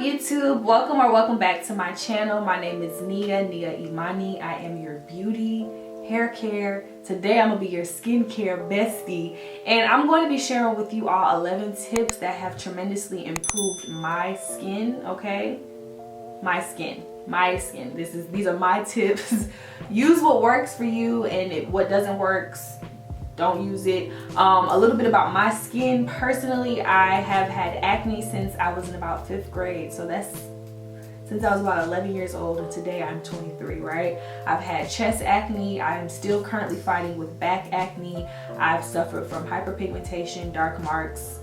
YouTube? Welcome back to my channel. My name is Nia Imani. I am your beauty, hair care. Today I'm gonna be your skincare bestie, and I'm going to be sharing with you all 11 tips that have tremendously improved my skin. Okay, my skin. These are my tips. Use what works for you, and what doesn't work, don't use it. A little bit about my skin. Personally, I have had acne since I was in about 5th grade, so that's since I was about 11 years old, and today I'm 23, right? I've had chest acne. I'm still currently fighting with back acne. I've suffered from hyperpigmentation, dark marks,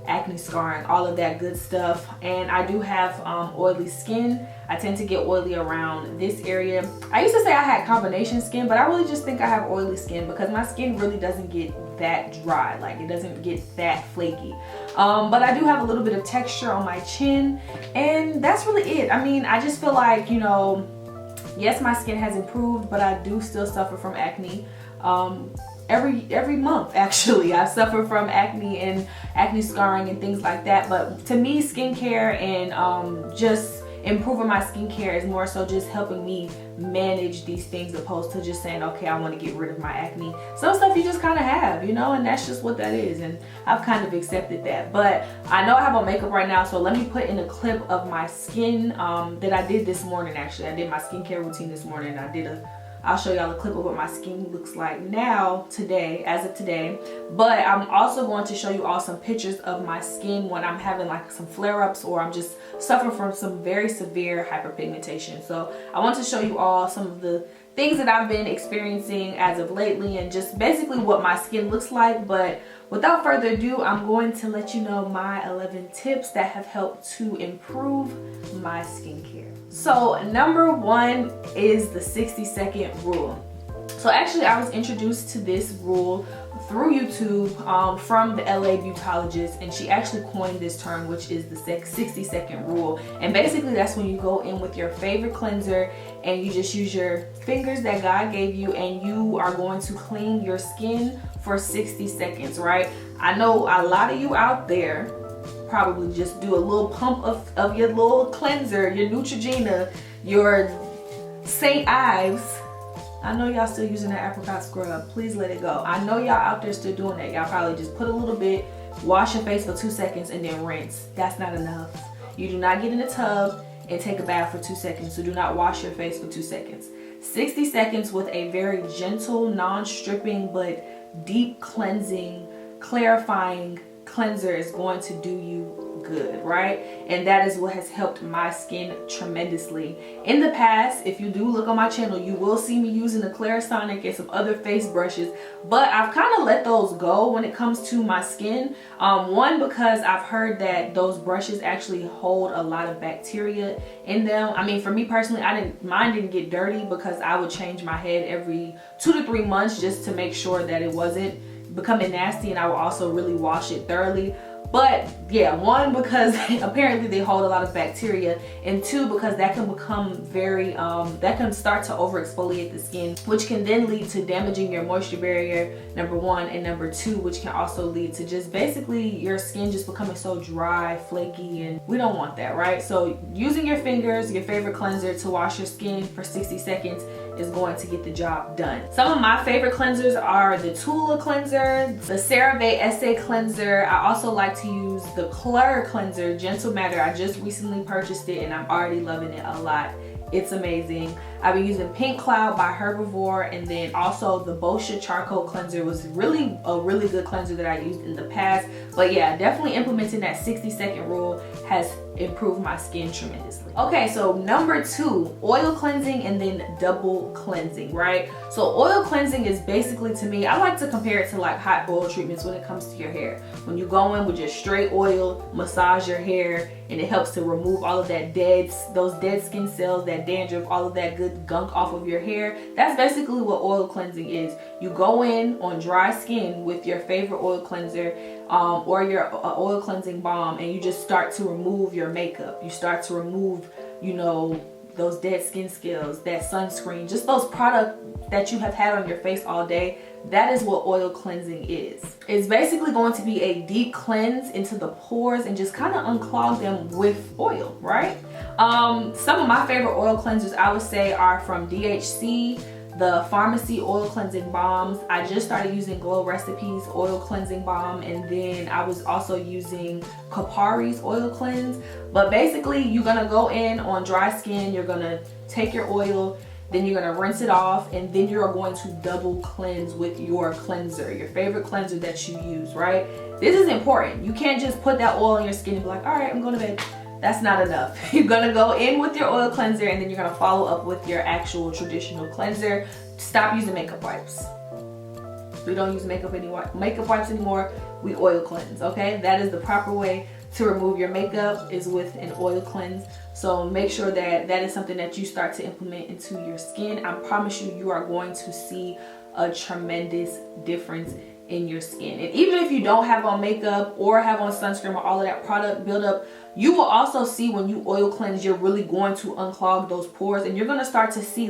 acne scarring, all of that good stuff. And I do have oily skin. I tend to get oily around this area. I used to say I had combination skin, but I really just think I have oily skin because my skin really doesn't get that dry. Like, it doesn't get that flaky. But I do have a little bit of texture on my chin, and that's really it. I mean, I just feel like, you know, yes, my skin has improved, but I do still suffer from acne. Every month, actually, I suffer from acne and acne scarring and things like that. But to me, skincare and just improving my skincare is more so just helping me manage these things, opposed to just saying, okay, I want to get rid of my acne. Some stuff you just kind of have, you know, and that's just what that is, and I've kind of accepted that. But I know I have on makeup right now, so let me put in a clip of my skin that I did this morning. Actually, I did my skincare routine this morning. I'll show y'all a clip of what my skin looks like now, as of today. But I'm also going to show you all some pictures of my skin when I'm having like some flare-ups, or I'm just suffering from some very severe hyperpigmentation. So I want to show you all some of the things that I've been experiencing as of lately, and just basically what my skin looks like. But without further ado, I'm going to let you know my 11 tips that have helped to improve my skincare. So number 1 is the 60-second rule. So actually, I was introduced to this rule through YouTube from the LA beautologist, and she actually coined this term, which is the 60-second rule. And basically, that's when you go in with your favorite cleanser and you just use your fingers that God gave you, and you are going to clean your skin for 60 seconds, right? I know a lot of you out there probably just do a little pump of your little cleanser, your Neutrogena, your St. Ives. I know y'all still using that apricot scrub. Please let it go. I know y'all out there still doing that. Y'all probably just put a little bit, wash your face for 2 seconds, and then rinse. That's not enough. You do not get in the tub and take a bath for 2 seconds. So do not wash your face for 2 seconds. 60 seconds with a very gentle, non-stripping, but deep cleansing, clarifying cleanser is going to do you good, right? And that is what has helped my skin tremendously. In the past, if you do look on my channel, you will see me using the Clarisonic and some other face brushes, but I've kind of let those go when it comes to my skin. One, because I've heard that those brushes actually hold a lot of bacteria in them. I mean, for me personally, mine didn't get dirty because I would change my head every 2 to 3 months just to make sure that it wasn't becoming nasty, and I will also really wash it thoroughly. But yeah, 1, because apparently they hold a lot of bacteria, and 2, because that can become very that can start to over exfoliate the skin, which can then lead to damaging your moisture barrier, number 1, and number 2, which can also lead to just basically your skin just becoming so dry, flaky, and we don't want that, right? So using your fingers, your favorite cleanser, to wash your skin for 60 seconds is going to get the job done. Some of my favorite cleansers are the Tula cleanser, the CeraVe Essay cleanser. I also like to use the Klur cleanser, Gentle Matter. I just recently purchased it and I'm already loving it a lot. It's amazing. I've been using Pink Cloud by Herbivore, and then also the Boscia Charcoal Cleanser was really a really good cleanser that I used in the past. But yeah, definitely implementing that 60-second rule has improved my skin tremendously. Okay, so number 2, oil cleansing and then double cleansing, right? So oil cleansing is basically, to me, I like to compare it to like hot oil treatments when it comes to your hair. When you go in with just straight oil, massage your hair, and it helps to remove all of that those dead skin cells, that dandruff, all of that good gunk off of your hair. That's basically what oil cleansing is. You go in on dry skin with your favorite oil cleanser or your oil cleansing balm, and you just start to remove your makeup. You start to remove, you know, those dead skin cells, that sunscreen, just those products that you have had on your face all day. that is what oil cleansing is. It's basically going to be a deep cleanse into the pores and just kind of unclog them with oil, right? Some of my favorite oil cleansers I would say are from DHC, the Pharmacy Oil Cleansing Balms. I just started using Glow Recipes Oil Cleansing Balm, and then I was also using Kopari's Oil Cleanse. But basically, you're gonna go in on dry skin, you're gonna take your oil, then you're gonna rinse it off, and then you're going to double cleanse with your cleanser, your favorite cleanser that you use, right? This is important. You can't just put that oil on your skin and be like, all right, I'm going to bed. That's not enough. You're gonna go in with your oil cleanser, and then you're gonna follow up with your actual traditional cleanser. Stop using makeup wipes. We don't use makeup wipes anymore. We oil cleanse, okay? That is the proper way to remove your makeup, is with an oil cleanse. So make sure that that is something that you start to implement into your skin. I promise you, you are going to see a tremendous difference in your skin. And even if you don't have on makeup or have on sunscreen or all of that product buildup, you will also see when you oil cleanse, you're really going to unclog those pores, and you're going to start to see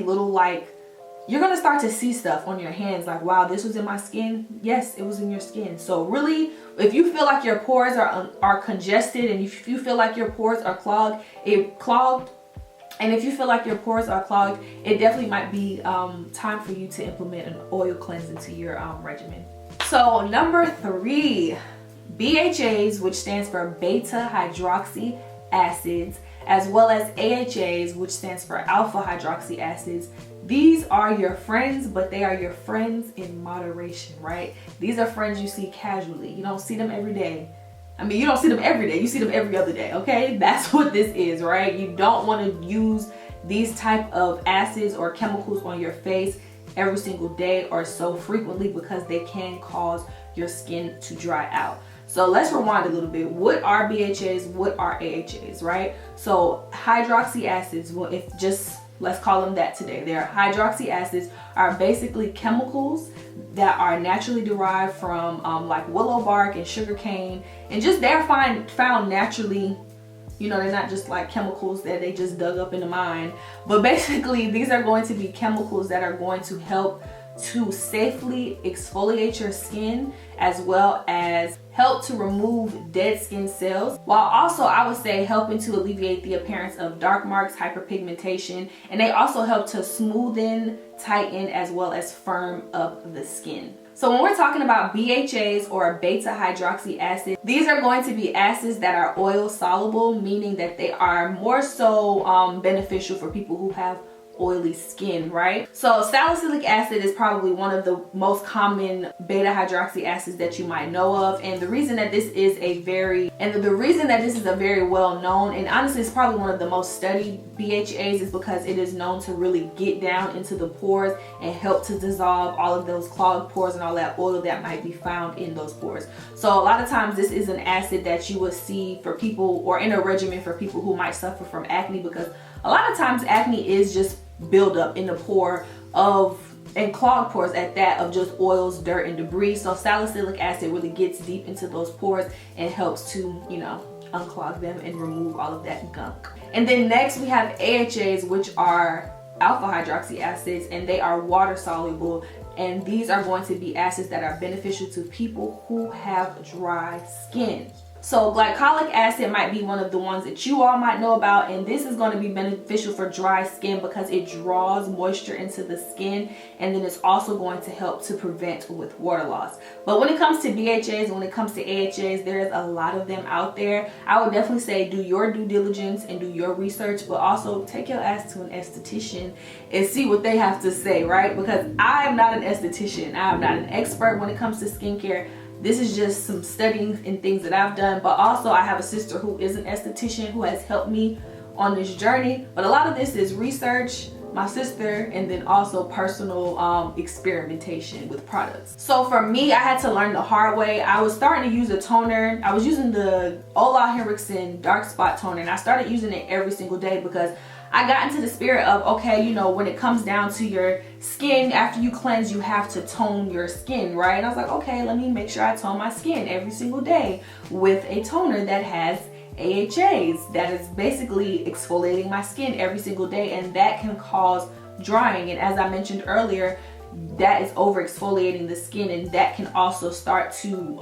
you're going to start to see stuff on your hands like, wow, this was in my skin. Yes, it was in your skin. So really, if you feel like your pores are congested, and if you feel like your pores are clogged, and if you feel like your pores are clogged, it definitely might be time for you to implement an oil cleanse into your regimen. So number 3, BHAs, which stands for beta hydroxy acids, as well as AHAs, which stands for alpha hydroxy acids. These are your friends, but they are your friends in moderation, right? These are friends you see casually. You don't see them every day. I mean, you don't see them every day. You see them every other day, okay? That's what this is, right? You don't want to use these type of acids or chemicals on your face every single day or so frequently, because they can cause your skin to dry out. So let's rewind a little bit. What are BHAs? What are AHAs, right? So hydroxy acids, well, let's call them that today. They're hydroxy acids are basically chemicals that are naturally derived from like willow bark and sugar cane, and just they're found naturally. You know, they're not just like chemicals that they just dug up in the mine, but basically these are going to be chemicals that are going to help to safely exfoliate your skin, as well as help to remove dead skin cells, while also, I would say, helping to alleviate the appearance of dark marks, hyperpigmentation, and they also help to smoothen, tighten, as well as firm up the skin. So when we're talking about BHAs, or beta hydroxy acid, these are going to be acids that are oil soluble, meaning that they are more so beneficial for people who have oily skin, right? So salicylic acid is probably one of the most common beta hydroxy acids that you might know of, and the reason that this is a very well known, and honestly it's probably one of the most studied BHAs, is because it is known to really get down into the pores and help to dissolve all of those clogged pores and all that oil that might be found in those pores. So a lot of times this is an acid that you would see for people, or in a regimen for people who might suffer from acne, because a lot of times acne is just build up in the pore and clogged pores at that, of just oils, dirt, and debris. So salicylic acid really gets deep into those pores and helps to, you know, unclog them and remove all of that gunk. And then next we have AHAs, which are alpha hydroxy acids, and they are water soluble, and these are going to be acids that are beneficial to people who have dry skin. So glycolic acid might be one of the ones that you all might know about, and this is going to be beneficial for dry skin because it draws moisture into the skin, and then it's also going to help to prevent with water loss. But when it comes to BHAs, when it comes to AHAs, there's a lot of them out there. I would definitely say do your due diligence and do your research, but also take your ass to an esthetician and see what they have to say, right? Because I am not an esthetician. I am not an expert when it comes to skincare. This is just some studying and things that I've done, but also I have a sister who is an esthetician who has helped me on this journey. But a lot of this is research, my sister, and then also personal experimentation with products. So for me, I had to learn the hard way. I was starting to use a toner. I was using the Ola Henriksen Dark Spot Toner, and I started using it every single day because I got into the spirit of, okay, you know, when it comes down to your skin, after you cleanse, you have to tone your skin, right? And I was like, okay, let me make sure I tone my skin every single day with a toner that has AHAs, that is basically exfoliating my skin every single day, and that can cause drying. And as I mentioned earlier, that is over exfoliating the skin, and that can also start to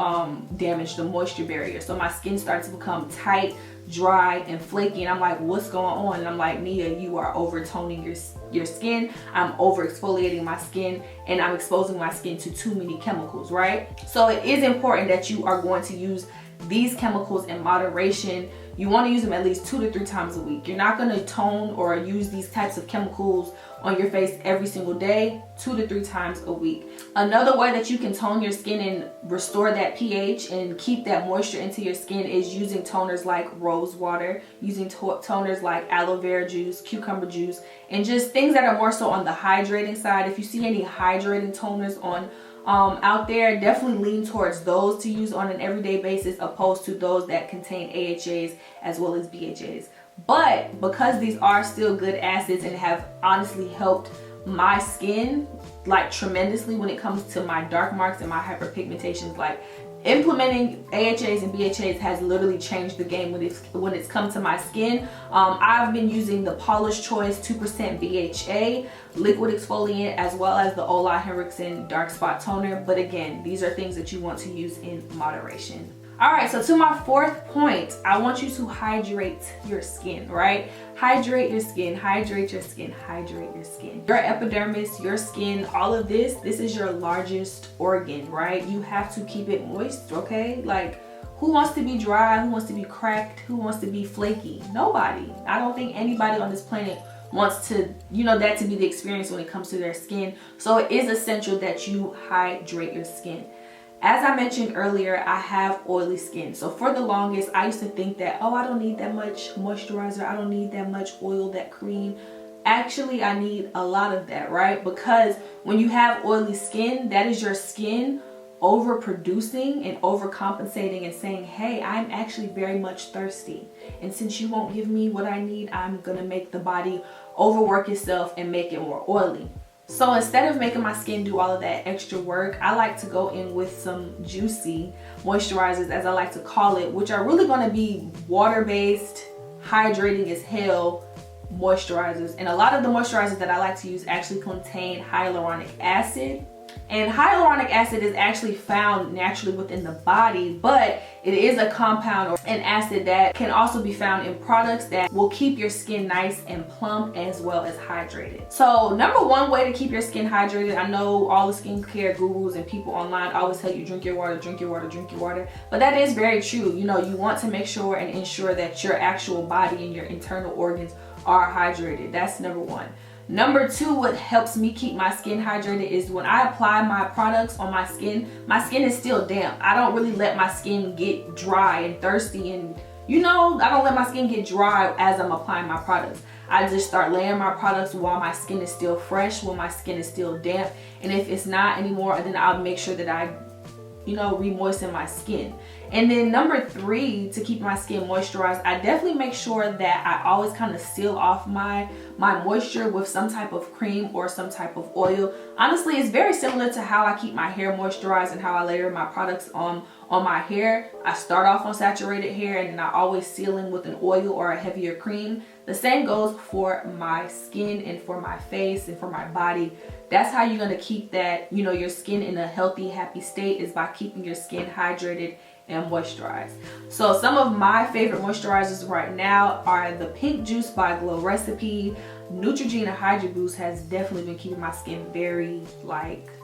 damage the moisture barrier. So my skin starts to become tight, dry, and flaky, and I'm like, what's going on? And I'm like, Nia, you are over toning your skin. I'm over exfoliating my skin, and I'm exposing my skin to too many chemicals, right? So it is important that you are going to use these chemicals in moderation. You want to use them at least 2 to 3 times a week. You're not going to tone or use these types of chemicals on your face every single day. 2 to 3 times a week. Another way that you can tone your skin and restore that pH and keep that moisture into your skin is using toners like rose water, using toners like aloe vera juice, cucumber juice, and just things that are more so on the hydrating side. If you see any hydrating toners on out there, definitely lean towards those to use on an everyday basis, opposed to those that contain AHAs as well as BHAs. But because these are still good acids and have honestly helped my skin like tremendously when it comes to my dark marks and my hyperpigmentations, like implementing AHAs and BHAs has literally changed the game when it's come to my skin. I've been using the Paula's Choice 2% BHA liquid exfoliant as well as the Ole Henriksen dark spot toner. But again, these are things that you want to use in moderation. Alright, so to my 4th point, I want you to hydrate your skin, right? Hydrate your skin, hydrate your skin, hydrate your skin. Your epidermis, your skin, all of this is your largest organ, right? You have to keep it moist, okay? Like, who wants to be dry? Who wants to be cracked? Who wants to be flaky? Nobody. I don't think anybody on this planet wants to, that to be the experience when it comes to their skin. So it is essential that you hydrate your skin. As I mentioned earlier, I have oily skin. So for the longest, I used to think that, oh, I don't need that much moisturizer. I don't need that much oil, that cream. Actually, I need a lot of that, right? Because when you have oily skin, that is your skin overproducing and overcompensating and saying, hey, I'm actually very much thirsty. And since you won't give me what I need, I'm gonna make the body overwork itself and make it more oily. So instead of making my skin do all of that extra work, I like to go in with some juicy moisturizers, as I like to call it, which are really going to be water-based, hydrating as hell moisturizers. And a lot of the moisturizers that I like to use actually contain hyaluronic acid. And hyaluronic acid is actually found naturally within the body, but it is a compound or an acid that can also be found in products that will keep your skin nice and plump as well as hydrated. So number one way to keep your skin hydrated, I know all the skincare gurus and people online always tell you drink your water, drink your water, drink your water, but that is very true. You want to make sure and ensure that your actual body and your internal organs are hydrated. That's number one. Number two, what helps me keep my skin hydrated is when I apply my products on my skin is still damp. I don't really let my skin get dry and thirsty, and I don't let my skin get dry as I'm applying my products. I just start layering my products while my skin is still fresh, while my skin is still damp. And if it's not anymore, then I'll make sure that I re-moisten my skin. And then number three, to keep my skin moisturized, I definitely make sure that I always kind of seal off my moisture with some type of cream or some type of oil. Honestly, it's very similar to how I keep my hair moisturized and how I layer my products on my hair. I start off on saturated hair and then I always seal in with an oil or a heavier cream. The same goes for my skin and for my face and for my body. That's how you're going to keep that, your skin in a healthy, happy state, is by keeping your skin hydrated and moisturized. So some of my favorite moisturizers right now are the Pink Juice by Glow Recipe. Neutrogena Hydra Boost has definitely been keeping my skin very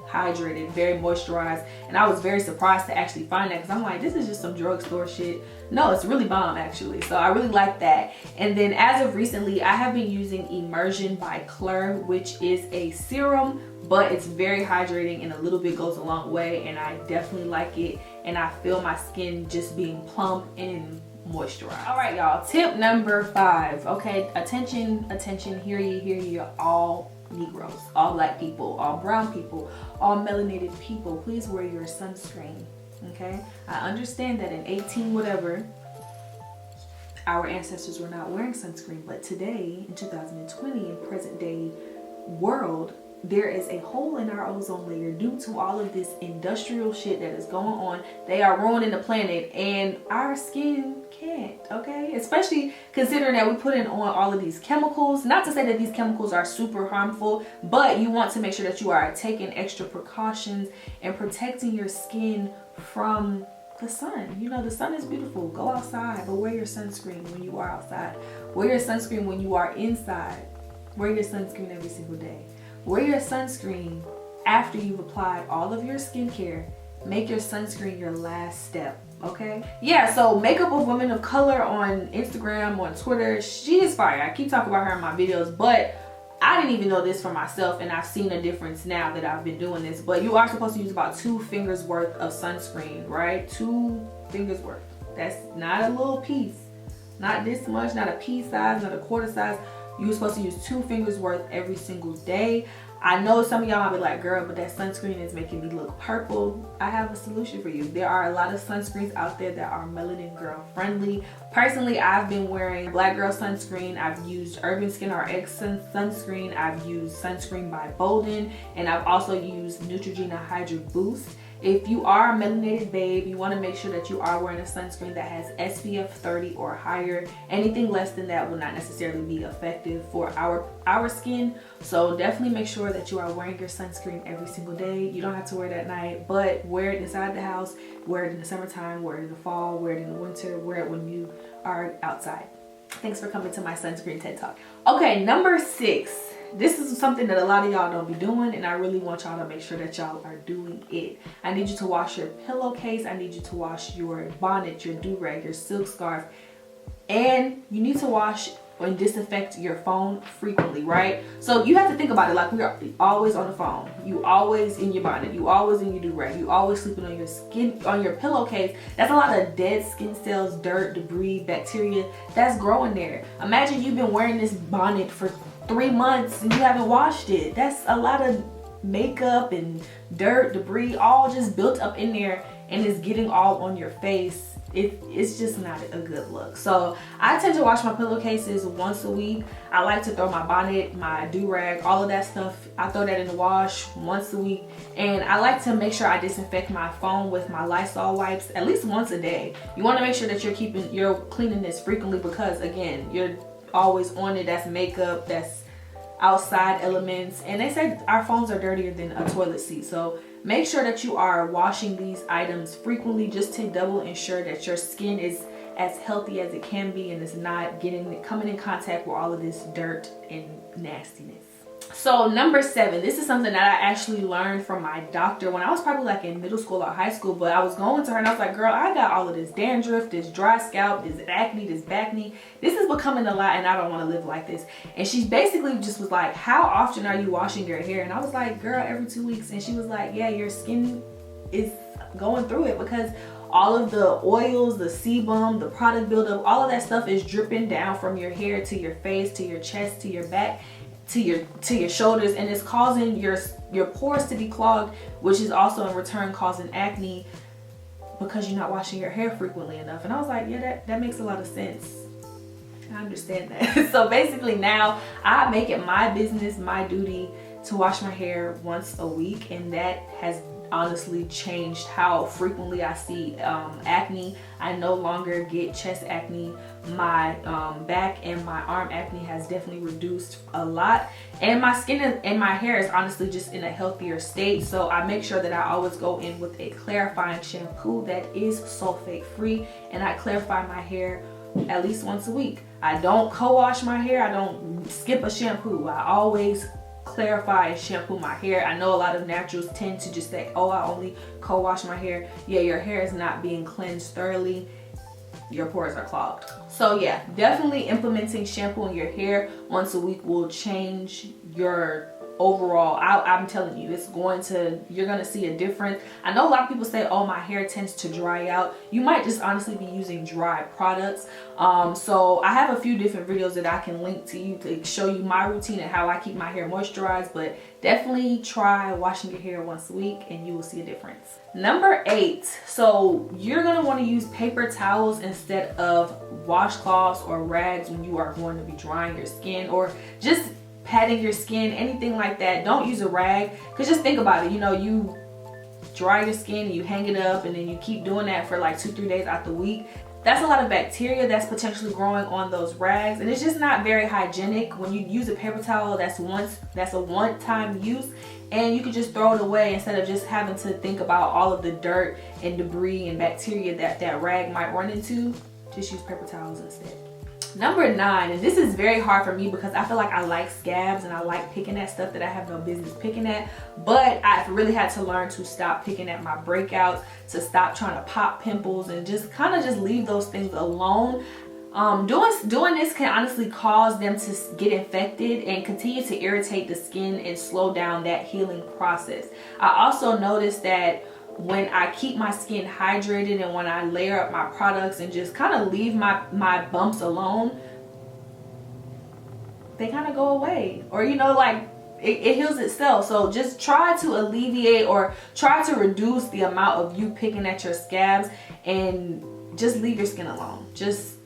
hydrated, very moisturized, and I was very surprised to actually find that, because I'm like, this is just some drugstore shit. No, it's really bomb actually. So I really like that. And then as of recently, I have been using Immersion by Klur, which is a serum, but it's very hydrating and a little bit goes a long way, and I definitely like it, and I feel my skin just being plump and moisturized. All right, y'all, tip number 5. Okay, attention, hear ye, all Negroes, all black people, all brown people, all melanated people, please wear your sunscreen. Okay, I understand that in 18 whatever our ancestors were not wearing sunscreen, but today in 2020, in present day world, there is a hole in our ozone layer due to all of this industrial shit that is going on. They are ruining the planet, and our skin can't, okay? Especially considering that we put in on all of these chemicals. Not to say that these chemicals are super harmful, but you want to make sure that you are taking extra precautions and protecting your skin from the sun. You know, the sun is beautiful. Go outside, but wear your sunscreen when you are outside. Wear your sunscreen when you are inside. Wear your sunscreen every single day. Wear your sunscreen after you've applied all of your skincare. Make your sunscreen your last step, okay? Yeah, so Makeup of Women of Color on Instagram, on Twitter, she is fire. I keep talking about her in my videos, but I didn't even know this for myself, and I've seen a difference now that I've been doing this. But you are supposed to use about 2 fingers worth of sunscreen, right? 2 fingers worth. That's not a little piece. Not this much, not a pea size, not a quarter size. You're supposed to use 2 fingers worth every single day. I know some of y'all might be like, girl, but that sunscreen is making me look purple. I have a solution for you. There are a lot of sunscreens out there that are melanin girl friendly. Personally, I've been wearing Black Girl sunscreen. I've used Urban Skin RX sunscreen. I've used Sunscreen by Bolden, and I've also used Neutrogena Hydra Boost. If you are a melanated babe, you want to make sure that you are wearing a sunscreen that has SPF 30 or higher. Anything less than that will not necessarily be effective for our skin. So definitely make sure that you are wearing your sunscreen every single day. You don't have to wear it at night, but wear it inside the house, wear it in the summertime, wear it in the fall, wear it in the winter, wear it when you are outside. Thanks for coming to my sunscreen TED Talk. Okay, number 6. This is something that a lot of y'all don't be doing, and I really want y'all to make sure that y'all are doing it. I need you to wash your pillowcase. I need you to wash your bonnet, your do-rag, your silk scarf, and you need to wash and disinfect your phone frequently, right? So you have to think about it like we are always on the phone. You always in your bonnet. You always in your do-rag. You always sleeping on your skin, on your pillowcase. That's a lot of dead skin cells, dirt, debris, bacteria that's growing there. Imagine you've been wearing this bonnet for 3 months and you haven't washed it. That's a lot of makeup and dirt, debris, all just built up in there, and it's getting all on your face. It's just not a good look. So I tend to wash my pillowcases once a week. I like to throw my bonnet, my do-rag, all of that stuff, I throw that in the wash once a week. And I like to make sure I disinfect my phone with my Lysol wipes at least once a day. You want to make sure that you're cleaning this frequently, because again, you're always on it. That's makeup, that's outside elements, and they say our phones are dirtier than a toilet seat. So make sure that you are washing these items frequently, just to double ensure that your skin is as healthy as it can be and is not coming in contact with all of this dirt and nastiness. So number 7, this is something that I actually learned from my doctor when I was probably like in middle school or high school. But I was going to her and I was like, girl, I got all of this dandruff, this dry scalp, this acne, this bacne. This is becoming a lot and I don't want to live like this. And she basically just was like, how often are you washing your hair? And I was like, girl, every 2 weeks. And she was like, yeah, your skin is going through it because all of the oils, the sebum, the product buildup, all of that stuff is dripping down from your hair to your face, to your chest, to your back, to your shoulders, and it's causing your pores to be clogged, which is also in return causing acne because you're not washing your hair frequently enough. And I was like, yeah, that makes a lot of sense. I understand that. So basically now I make it my business, my duty to wash my hair once a week, and that has honestly changed how frequently I see acne. I no longer get chest acne. My back and my arm acne has definitely reduced a lot, and my skin and my hair is honestly just in a healthier state. So I make sure that I always go in with a clarifying shampoo that is sulfate free, and I clarify my hair at least once a week. I don't co-wash my hair. I don't skip a shampoo. I always clarify and shampoo my hair. I know a lot of naturals tend to just say, oh, I only co-wash my hair. Yeah, your hair is not being cleansed thoroughly. Your pores are clogged. So yeah, definitely implementing shampoo in your hair once a week will change your overall, I'm telling you, you're gonna see a difference. I know a lot of people say, oh, my hair tends to dry out. You might just honestly be using dry products. So I have a few different videos that I can link to you to show you my routine and how I keep my hair moisturized, but definitely try washing your hair once a week and you will see a difference. Number 8, so you're gonna wanna use paper towels instead of washcloths or rags when you are going to be drying your skin or just patting your skin, anything like that. Don't use a rag, because just think about it, you know, you dry your skin and you hang it up and then you keep doing that for like 2-3 days out the week. that's a lot of bacteria that's potentially growing on those rags, and it's just not very hygienic. When you use a paper towel, that's a one-time use, and you can just throw it away instead of just having to think about all of the dirt and debris and bacteria that rag might run into. Just use paper towels instead. Number 9, and this is very hard for me because I feel like I like scabs and I like picking at stuff that I have no business picking at, but I've really had to learn to stop picking at my breakouts, to stop trying to pop pimples, and just kind of just leave those things alone. Doing this can honestly cause them to get infected and continue to irritate the skin and slow down that healing process. I also noticed that when I keep my skin hydrated and when I layer up my products and just kind of leave my bumps alone, they kind of go away, or you know, like it heals itself. So just try to alleviate or try to reduce the amount of you picking at your scabs, and just leave your skin alone. Just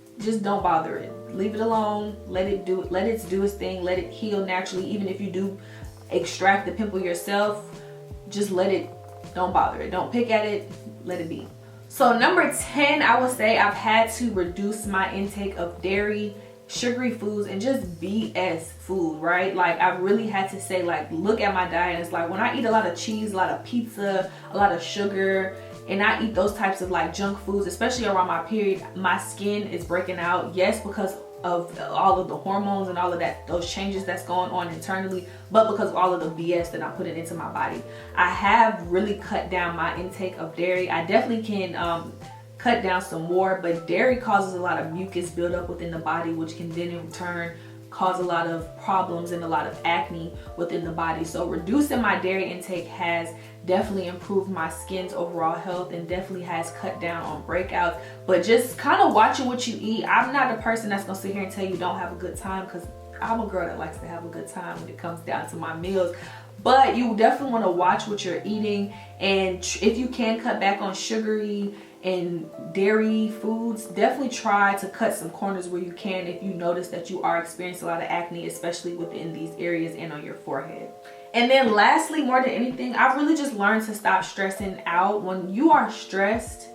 don't bother it. Leave it alone. Let it do its thing. Let it heal naturally. Even if you do extract the pimple yourself, just let it. Don't bother it. Don't pick at it. Let it be. So number 10, I would say I've had to reduce my intake of dairy, sugary foods, and just BS food, right? Like I've really had to say, like, look at my diet. It's like when I eat a lot of cheese, a lot of pizza, a lot of sugar, and I eat those types of like junk foods, especially around my period, my skin is breaking out. Yes, because of all of the hormones and all of that, those changes that's going on internally, but because of all of the BS that I'm putting into my body. I have really cut down my intake of dairy. I definitely can cut down some more, but dairy causes a lot of mucus buildup within the body, which can then in turn cause a lot of problems and a lot of acne within the body. So reducing my dairy intake has definitely improved my skin's overall health and definitely has cut down on breakouts. But just kind of watching what you eat. I'm not the person that's gonna sit here and tell you don't have a good time, because I'm a girl that likes to have a good time when it comes down to my meals. But you definitely want to watch what you're eating, and if you can cut back on sugary and dairy foods, definitely try to cut some corners where you can if you notice that you are experiencing a lot of acne, especially within these areas and on your forehead. And then lastly, more than anything, I've really just learned to stop stressing out. When you are stressed,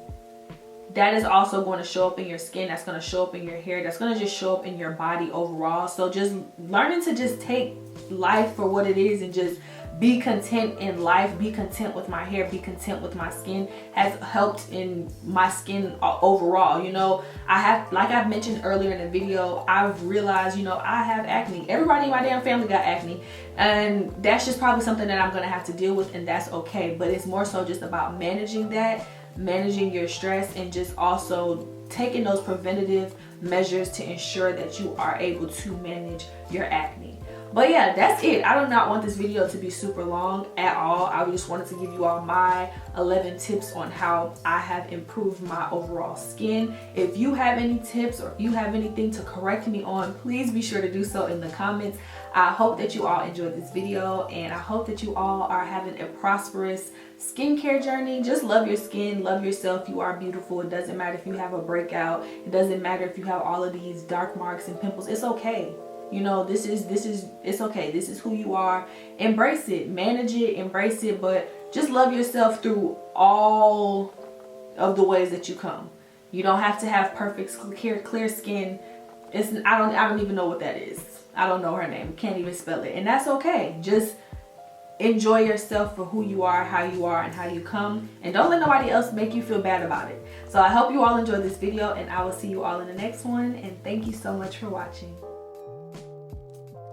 that is also going to show up in your skin, that's going to show up in your hair, that's going to just show up in your body overall. So just learning to just take life for what it is and just be content in life, be content with my hair, be content with my skin, has helped in my skin overall. You know, I have, like I've mentioned earlier in the video, I've realized, you know, I have acne. Everybody in my damn family got acne, and that's just probably something that I'm gonna have to deal with, and that's okay. But it's more so just about managing that, managing your stress, and just also taking those preventative measures to ensure that you are able to manage your acne. But yeah, that's it. I do not want this video to be super long at all. I just wanted to give you all my 11 tips on how I have improved my overall skin. If you have any tips or if you have anything to correct me on, please be sure to do so in the comments. I hope that you all enjoyed this video, and I hope that you all are having a prosperous skincare journey. Just love your skin, love yourself. You are beautiful. It doesn't matter if you have a breakout. It doesn't matter if you have all of these dark marks and pimples. It's okay. You know, it's okay. This is who you are. Embrace it, manage it, embrace it, but just love yourself through all of the ways that you come. You don't have to have perfect clear skin. I don't even know what that is. I don't know her name. Can't even spell it. And that's okay. Just enjoy yourself for who you are, how you are, and how you come. And don't let nobody else make you feel bad about it. So I hope you all enjoyed this video, and I will see you all in the next one. And thank you so much for watching.